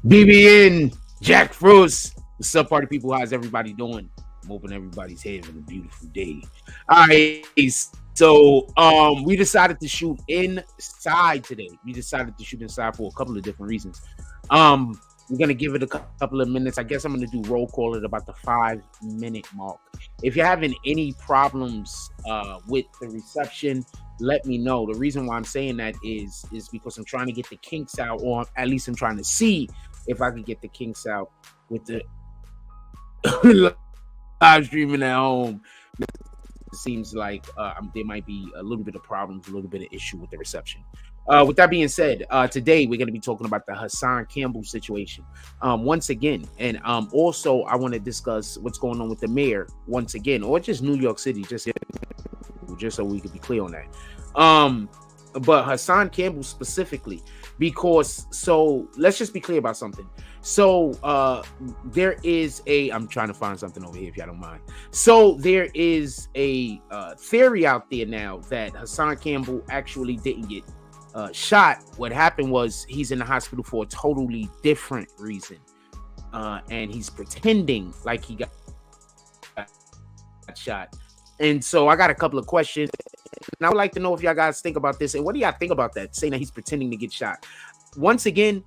BBN, Jack Frost. What's up, party people? How's everybody doing? I'm hoping everybody's having a beautiful day. All right, so we decided to shoot inside today. We decided to shoot inside for a couple of different reasons. We're gonna give it a couple of minutes. I guess I'm gonna do roll call at about the 5-minute mark. If you're having any problems with the reception, let me know. The reason why I'm saying that is because I'm trying to get the kinks out, or at least I'm trying to see if I can get the kinks out with the live streaming at home. It seems like there might be a little bit of problems, a little bit of issue with the reception. With that being said, today we're going to be talking about the Hassan Campbell situation once again. And also I want to discuss what's going on with the mayor once again, or just New York City, just so we could be clear on that. But Hassan Campbell specifically, because so let's just be clear about something. So there is I'm trying to find something over here if y'all don't mind. So there is a theory out there now that Hassan Campbell actually didn't get shot. What happened was he's in the hospital for a totally different reason, and he's pretending like he got shot. And so I got a couple of questions, and I would like to know if y'all guys think about this, and what do y'all think about that, saying that he's pretending to get shot? Once again,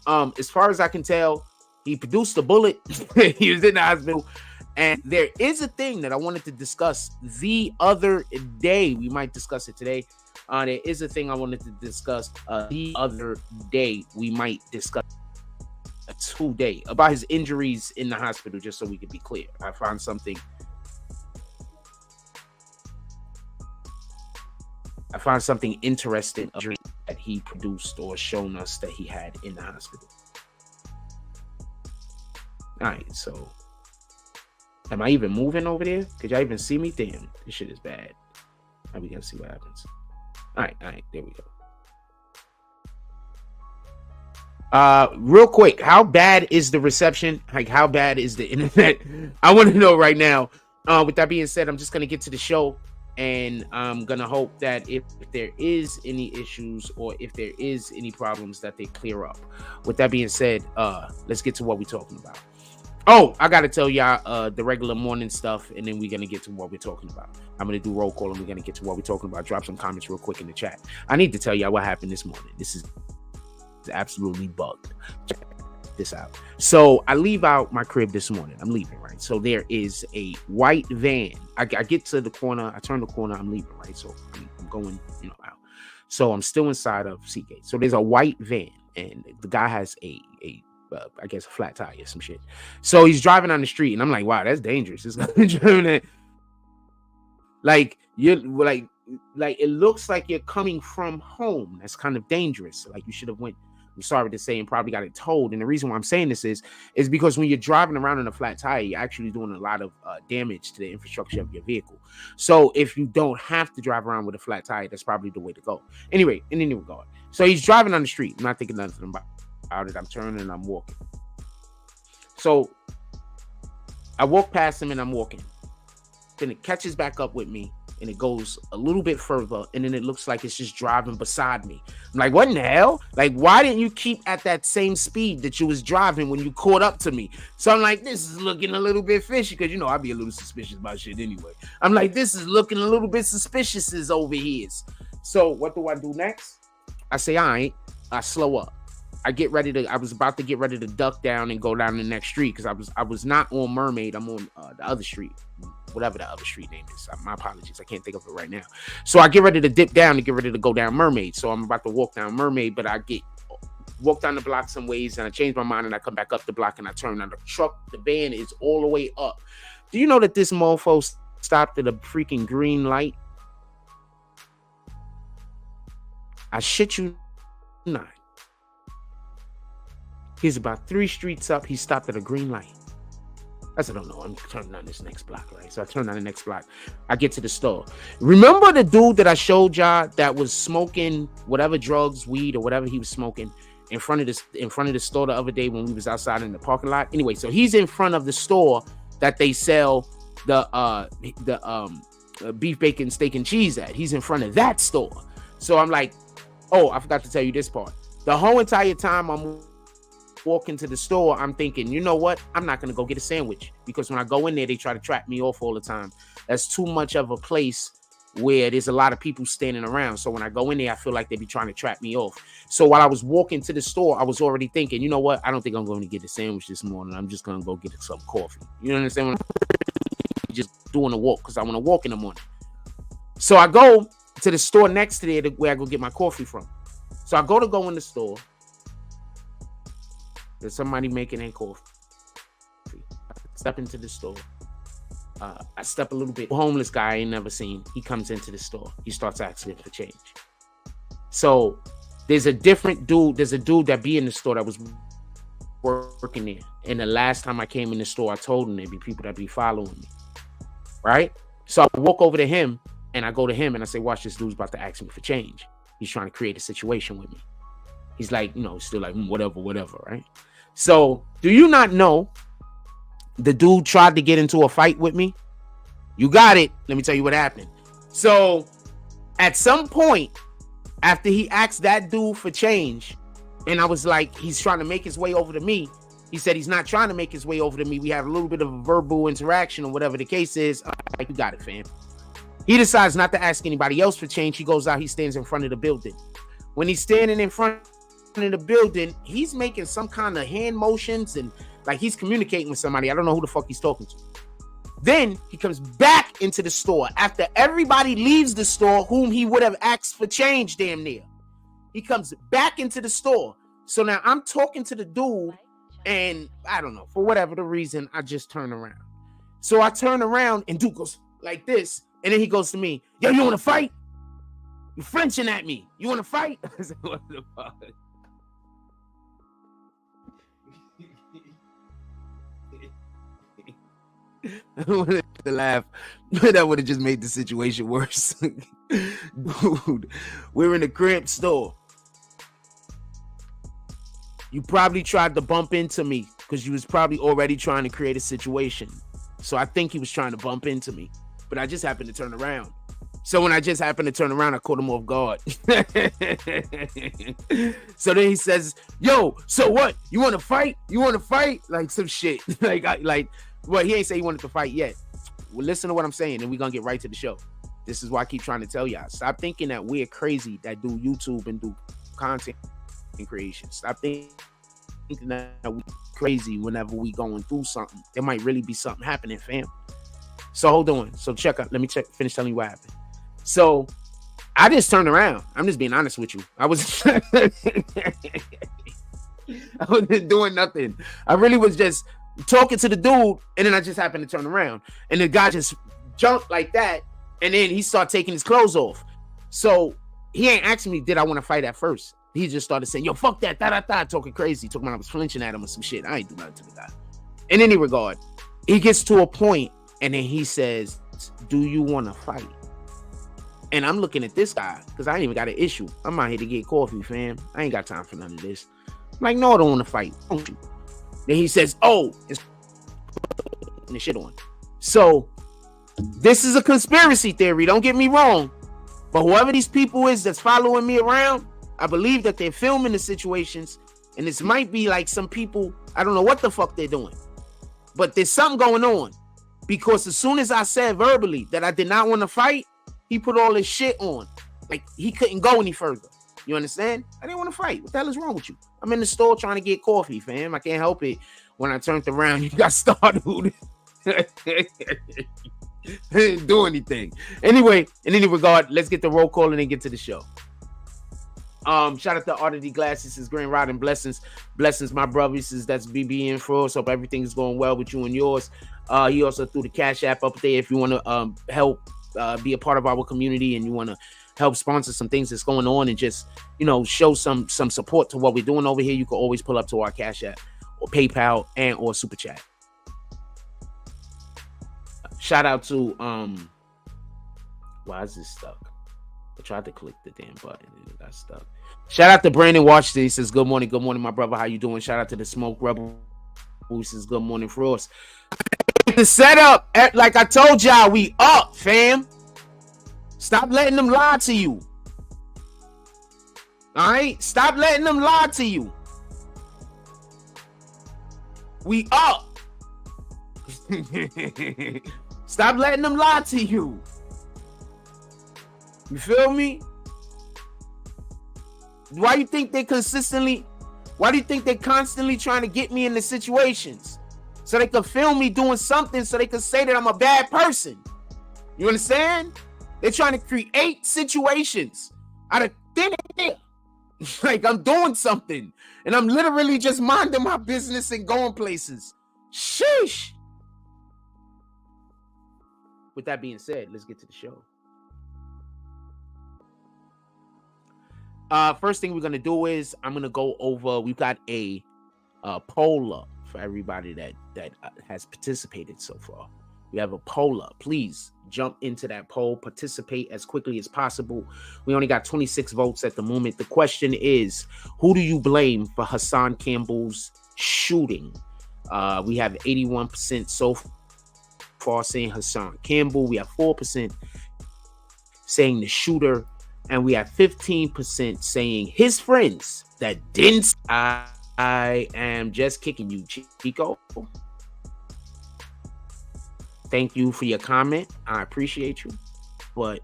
as far as I can tell, he produced the bullet. He was in the hospital. And there is a thing that I wanted to discuss the other day. We might discuss it today. There is a thing I wanted to discuss the other day. We might discuss today about his injuries in the hospital, just so we can be clear. I found something interesting that he produced or shown us that he had in the hospital. All right, so am I even moving over there? Could y'all even see me? Damn, this shit is bad. Now we gotta see what happens. All right, there we go. Real quick, how bad is the reception? Like, how bad is the internet? I want to know right now. With that being said, I'm just gonna get to the show, and I'm gonna hope that if there is any issues or if there is any problems, that they clear up. With that being said, let's get to what we're talking about. Oh, I gotta tell y'all the regular morning stuff, and then we're gonna get to what we're talking about. I'm gonna do roll call, and we're gonna get to what we're talking about. Drop some comments real quick in the chat. I need to tell y'all what happened this morning. This is absolutely bugged. Check this out. So I leave out my crib this morning. I'm leaving, right? So there is a white van. I get to the corner. I turn the corner. I'm leaving, right? So I'm going, out. So I'm still inside of Seagate. So there's a white van, and the guy has I guess a flat tire or some shit. So he's driving on the street, and I'm like, wow, that's dangerous. This guy driving like you're like it looks like you're coming from home. That's kind of dangerous. Like you should have went. I'm sorry to say, and probably got it towed. And the reason why I'm saying this is because when you're driving around in a flat tire, you're actually doing a lot of damage to the infrastructure of your vehicle. So if you don't have to drive around with a flat tire, that's probably the way to go. Anyway, in any regard, so he's driving on the street. I'm not thinking nothing about it. I'm turning and I'm walking. So I walk past him and I'm walking. Then it catches back up with me, and it goes a little bit further, and then it looks like it's just driving beside me. I'm like, what in the hell? Like, why didn't you keep at that same speed that you was driving when you caught up to me? So I'm like, this is looking a little bit fishy, because I'd be a little suspicious about shit anyway. I'm like, this is looking a little bit suspicious is over here. So what do I do next? I say, all right. I slow up. I was about to get ready to duck down and go down the next street, because I was not on Mermaid. I'm on the other street, whatever the other street name is. My apologies, I can't think of it right now. So I get ready to dip down and get ready to go down Mermaid. So I'm about to walk down Mermaid, but I walk down the block some ways, and I change my mind, and I come back up the block, and I turn on the van is all the way up. Do you know that this mofo stopped at a freaking green light? I shit you not. He's about 3 streets up. He stopped at a green light. I said, oh no, I'm turning on this next block, right? So I turn on the next block. I get to the store. Remember the dude that I showed y'all that was smoking whatever drugs, weed, or whatever he was smoking in front of the store the other day when we was outside in the parking lot? Anyway, so he's in front of the store that they sell the beef, bacon, steak, and cheese at. He's in front of that store. So I'm like, oh, I forgot to tell you this part. The whole entire time I'm walk into the store, I'm thinking, you know what? I'm not going to go get a sandwich because when I go in there, they try to trap me off all the time. That's too much of a place where there's a lot of people standing around. So when I go in there, I feel like they be trying to trap me off. So while I was walking to the store, I was already thinking, you know what? I don't think I'm going to get a sandwich this morning. I'm just going to go get some coffee. You know what I'm saying? I'm just doing a walk because I want to walk in the morning. So I go to the store next to there where I go get my coffee from. So I go in the store. There's somebody making a coffee. I step into the store. I step a little bit. Homeless guy I ain't never seen. He comes into the store. He starts asking for change. So there's a different dude. There's a dude that be in the store that was working there. And the last time I came in the store, I told him there'd be people that be following me. Right? So I walk over to him and I go to him and I say, watch, this dude's about to ask me for change. He's trying to create a situation with me. He's like, still like, whatever, right? So, do you not know the dude tried to get into a fight with me? You got it. Let me tell you what happened. So, at some point, after he asked that dude for change, and I was like, he's trying to make his way over to me. He said he's not trying to make his way over to me. We have a little bit of a verbal interaction or whatever the case is. You got it, fam. He decides not to ask anybody else for change. He goes out, he stands in front of the building. When he's standing in front of the building, he's making some kind of hand motions and like he's communicating with somebody. I don't know who the fuck he's talking to. Then he comes back into the store after everybody leaves the store whom he would have asked for change damn near. He comes back into the store. So now I'm talking to the dude and I don't know, for whatever the reason, I just turn around. So I turn around and dude goes like this. And then he goes to me, yo, you want to fight? You Frenching at me. You want to fight? I said, what the fuck? I wanted to laugh, but that would have just made the situation worse. Dude, we're in a cramped store. You probably tried to bump into me because you was probably already trying to create a situation. So I think he was trying to bump into me, but I just happened to turn around. So when I just happened to turn around, I caught him off guard. So then he says, yo, so what? You want to fight? You want to fight? Like some shit. Well, he ain't say he wanted to fight yet. Well, listen to what I'm saying, and we're going to get right to the show. This is why I keep trying to tell y'all. Stop thinking that we're crazy that do YouTube and do content creation. Stop thinking that we're crazy whenever we going through something. There might really be something happening, fam. So hold on. So check out. Let me finish telling you what happened. So I just turned around. I'm just being honest with you. I wasn't doing nothing. I really was just talking to the dude, and then I just happened to turn around, and the guy just jumped like that, and then he started taking his clothes off. So he ain't asking me, did I want to fight at first? He just started saying, yo, fuck that, talking crazy, talking about I was flinching at him or some shit. I ain't do nothing to the guy. In any regard, he gets to a point, and then he says, do you want to fight? And I'm looking at this guy, because I ain't even got an issue. I'm out here to get coffee, fam. I ain't got time for none of this. I'm like, no, I don't want to fight. Don't you? Then he says, oh, it's the shit on. So this is a conspiracy theory. Don't get me wrong. But whoever these people is that's following me around, I believe that they're filming the situations. And this might be like some people, I don't know what the fuck they're doing. But there's something going on. Because as soon as I said verbally that I did not want to fight, he put all his shit on. Like, he couldn't go any further. You understand? I didn't want to fight. What the hell is wrong with you? I'm in the store trying to get coffee, fam. I can't help it. When I turned around, you got startled. I didn't do anything. Anyway, in any regard, let's get the roll call and then get to the show. Shout out to Artity Glasses, is Grand Rod and Blessings. Blessings, my brothers. That's BBN for us. Hope everything is going well with you and yours. He also threw the Cash App up there if you want to help be a part of our community and you want to help sponsor some things that's going on and just, show some support to what we're doing over here. You can always pull up to our Cash App or PayPal and or Super Chat. Shout out to why is this stuck? I tried to click the damn button and it got stuck. Shout out to Brandon Washington. He says, good morning, my brother. How you doing? Shout out to the Smoke Rebel who says good morning for us. The setup, like I told y'all, we up, fam. Stop letting them lie to you. All right? Stop letting them lie to you. We up. Stop letting them lie to you. You feel me? Why do you think they're constantly trying to get me into situations? So they can film me doing something so they can say that I'm a bad person. You understand? They're trying to create situations out of thin air. Like I'm doing something and I'm literally just minding my business and going places. Sheesh. With that being said, let's get to the show. First thing we're gonna do is I'm gonna go over. We've got a poll up for everybody that has participated so far. We have a poll up. Please jump into that poll, participate as quickly as possible. We only got 26 votes at the moment. The question is, who do you blame for Hassan Campbell's shooting? We have 81% so far saying Hassan Campbell. We have 4% saying the shooter. And we have 15% saying his friends that didn't. I am just kicking you, Chico. Thank you for your comment. I appreciate you. But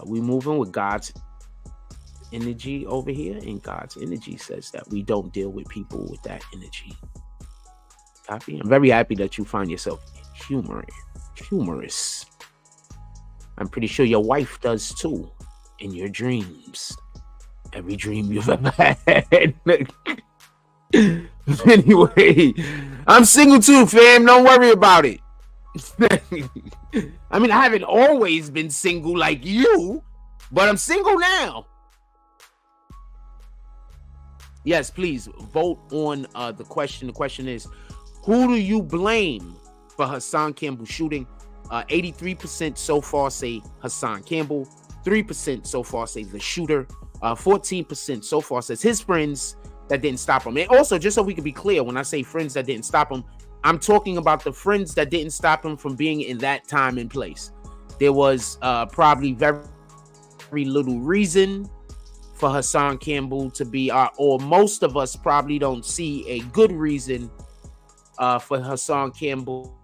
we moving with God's energy over here. And God's energy says that we don't deal with people with that energy. Copy? I'm very happy that you find yourself humorous. I'm pretty sure your wife does too. In your dreams. Every dream you've ever had. Anyway, I'm single too, fam. Don't worry about it. I mean, I haven't always been single like you, but I'm single now. Yes, please vote on the question. The question is, who do you blame for Hassan Campbell shooting? 83% so far say Hassan Campbell. 3% so far say the shooter. 14% so far says his friends that didn't stop him. And also, just so we can be clear, when I say friends that didn't stop him, I'm talking about the friends that didn't stop him from being in that time and place. There was probably very little reason for Hassan Campbell to be, or most of us probably don't see a good reason for Hassan Campbell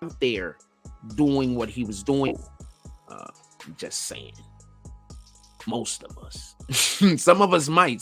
out there doing what he was doing. Just saying. Most of us. Some of us might.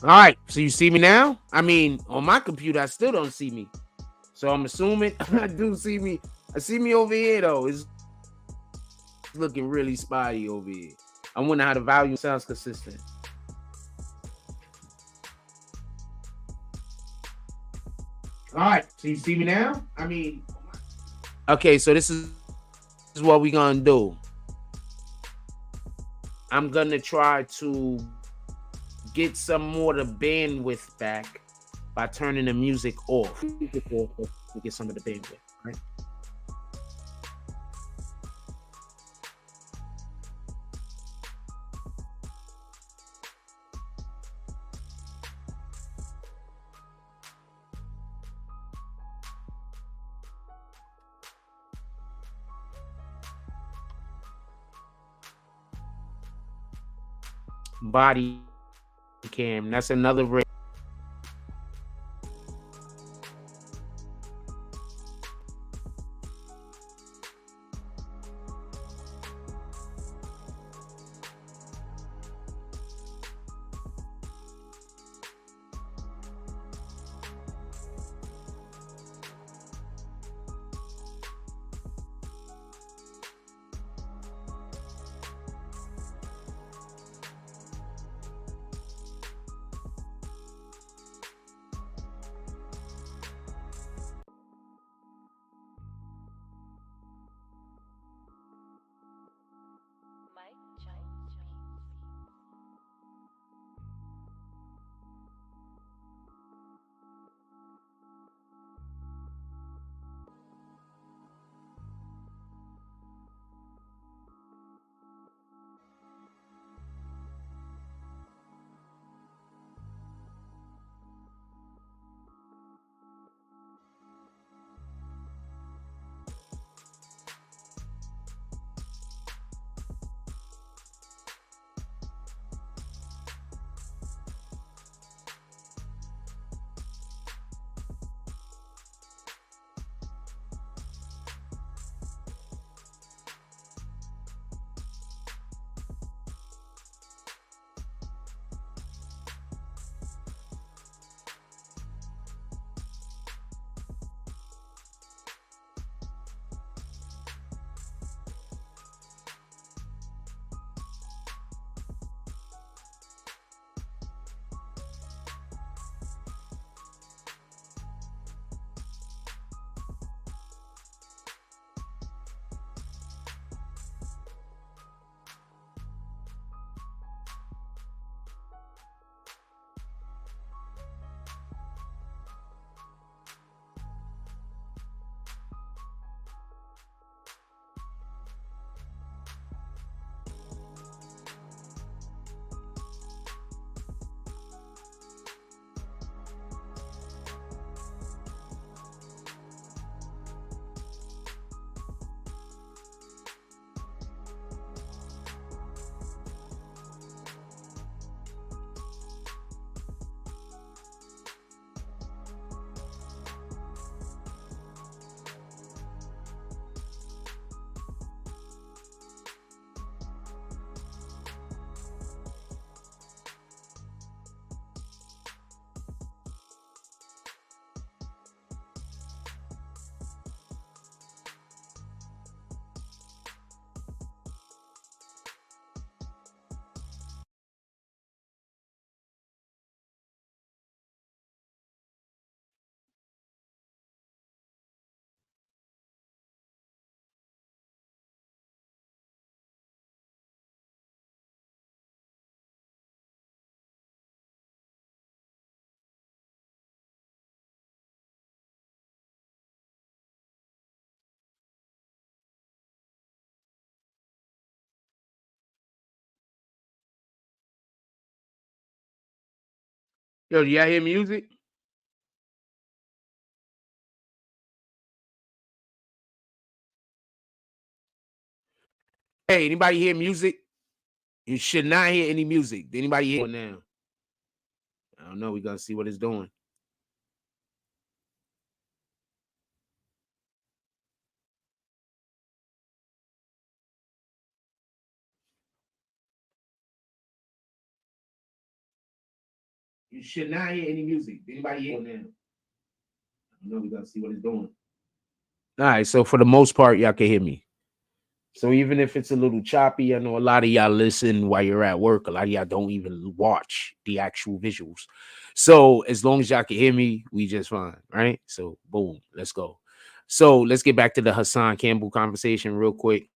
All right, so you see me now? I mean, on my computer, I still don't see me. So I'm assuming I do see me. I see me over here though. It's looking really spotty over here. I wonder how the volume sounds consistent. All right, so you see me now? I mean, okay, so this is what we're gonna do. I'm gonna try to get some more of the bandwidth back by turning the music off. To get some of the bandwidth, right? Body cam. That's another yo. Do y'all hear music? Hey, anybody hear music? You should not hear any music. Anybody hear it now? I don't know. We're gonna see what it's doing. You should not hear any music. Anybody hear now? No, we gotta see what it's doing. All right, so for the most part, y'all can hear me. So even if it's a little choppy, I know a lot of y'all listen while you're at work. A lot of y'all don't even watch the actual visuals. So as long as y'all can hear me, we just fine, right? So boom, let's go. So let's get back to the Hassan Campbell conversation real quick.